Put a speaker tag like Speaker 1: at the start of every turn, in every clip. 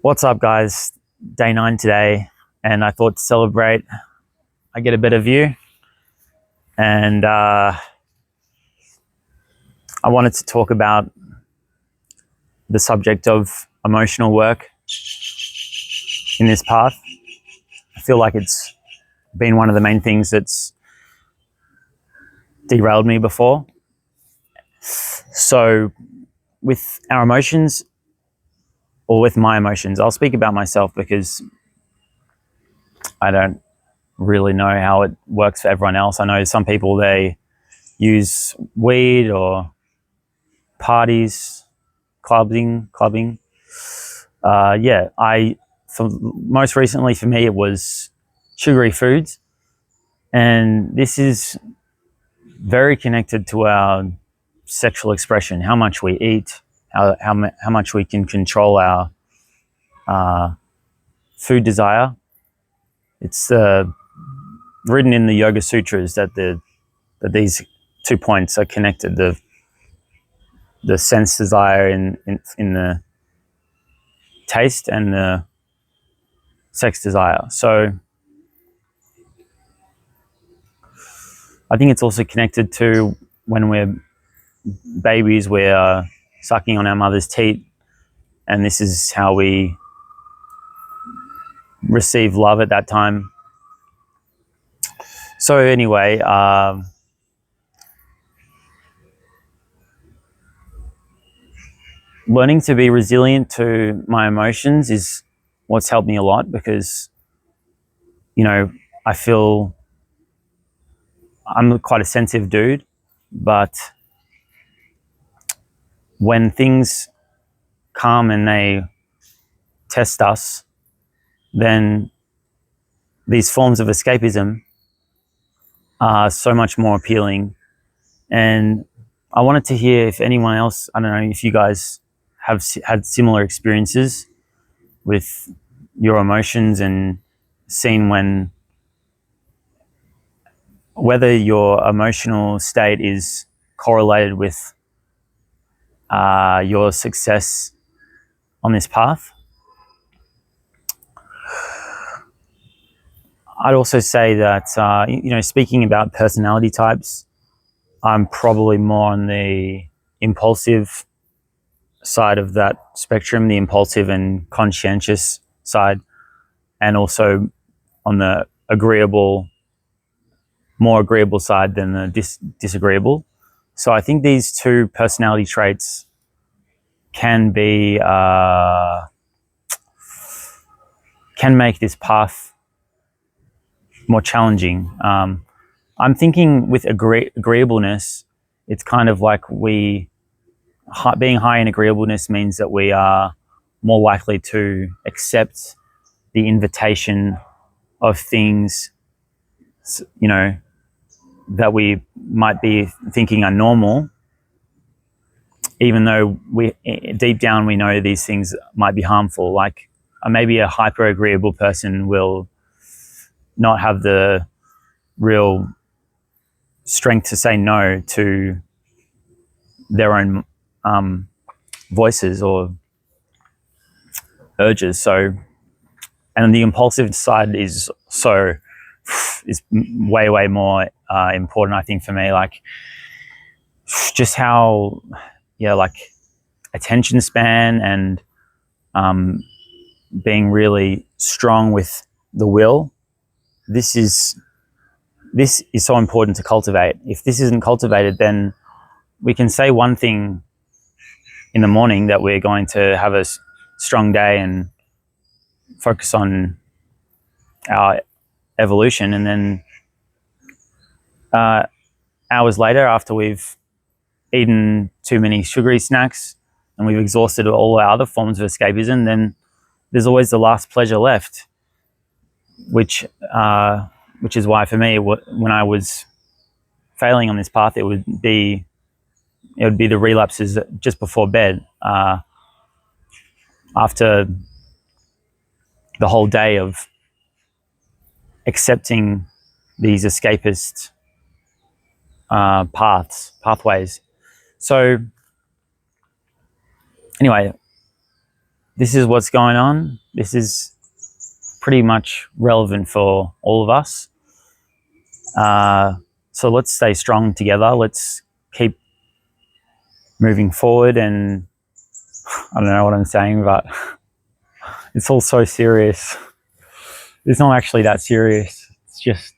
Speaker 1: What's up, guys? Day 9 today, and I thought to celebrate, I get a better view, and I wanted to talk about the subject of emotional work in this path. I feel like it's been one of the main things that's derailed me before. So, with our emotions, or with my emotions, I'll speak about myself because I don't really know how it works for everyone else. I know some people, they use weed or parties, clubbing. So most recently for me, it was sugary foods, and this is very connected to our sexual expression, how much we eat, how much we can control our food desire. It's written in the Yoga Sutras that these 2 points are connected: the sense desire in the taste and the sex desire. So I think it's also connected to when we're babies, we're sucking on our mother's teat, and this is how we receive love at that time. So anyway, learning to be resilient to my emotions is what's helped me a lot, because I feel I'm quite a sensitive dude, but when things come and they test us, then these forms of escapism are so much more appealing. And I wanted to hear if anyone else, I don't know if you guys have had similar experiences with your emotions, and seen whether your emotional state is correlated with your success on this path. I'd also say that, speaking about personality types, I'm probably more on the impulsive side of that spectrum, the impulsive and conscientious side, and also on the more agreeable side than the disagreeable. So I think these two personality traits can make this path more challenging. I'm thinking with agreeableness, it's kind of like being high in agreeableness means that we are more likely to accept the invitation of things, that we might be thinking are normal, even though deep down we know these things might be harmful. Like maybe a hyper agreeable person will not have the real strength to say no to their own voices or urges. So, and the impulsive side is way more important, I think, for me. Like just how, like attention span and being really strong with the will. This is so important to cultivate. If this isn't cultivated, then we can say one thing in the morning, that we're going to have a strong day and focus on our evolution, and then hours later, after we've eaten too many sugary snacks and we've exhausted all our other forms of escapism, then there's always the last pleasure left, which is why for me, when I was failing on this path, it would be the relapses just before bed, after the whole day of accepting these escapist pathways. So anyway, this is what's going on. This is pretty much relevant for all of us. So let's stay strong together. Let's keep moving forward. And I don't know what I'm saying, but it's all so serious. It's not actually that serious. It's just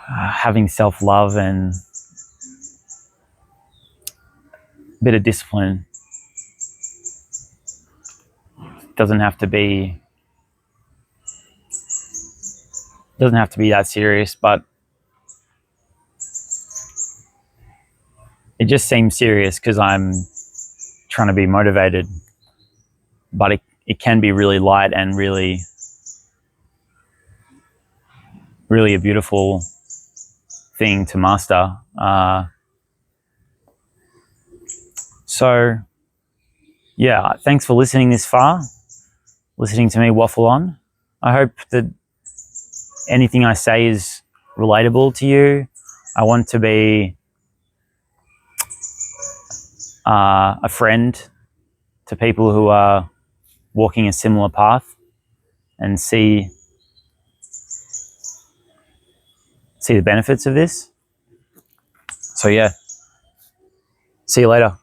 Speaker 1: having self-love and a bit of discipline. Doesn't have to be that serious, but it just seems serious because I'm trying to be motivated, but it can be really light and really a beautiful thing to master. So yeah, thanks for listening this far, listening to me waffle on. I hope that anything I say is relatable to you. I want to be a friend to people who are walking a similar path and see the benefits of this. So yeah, see you later.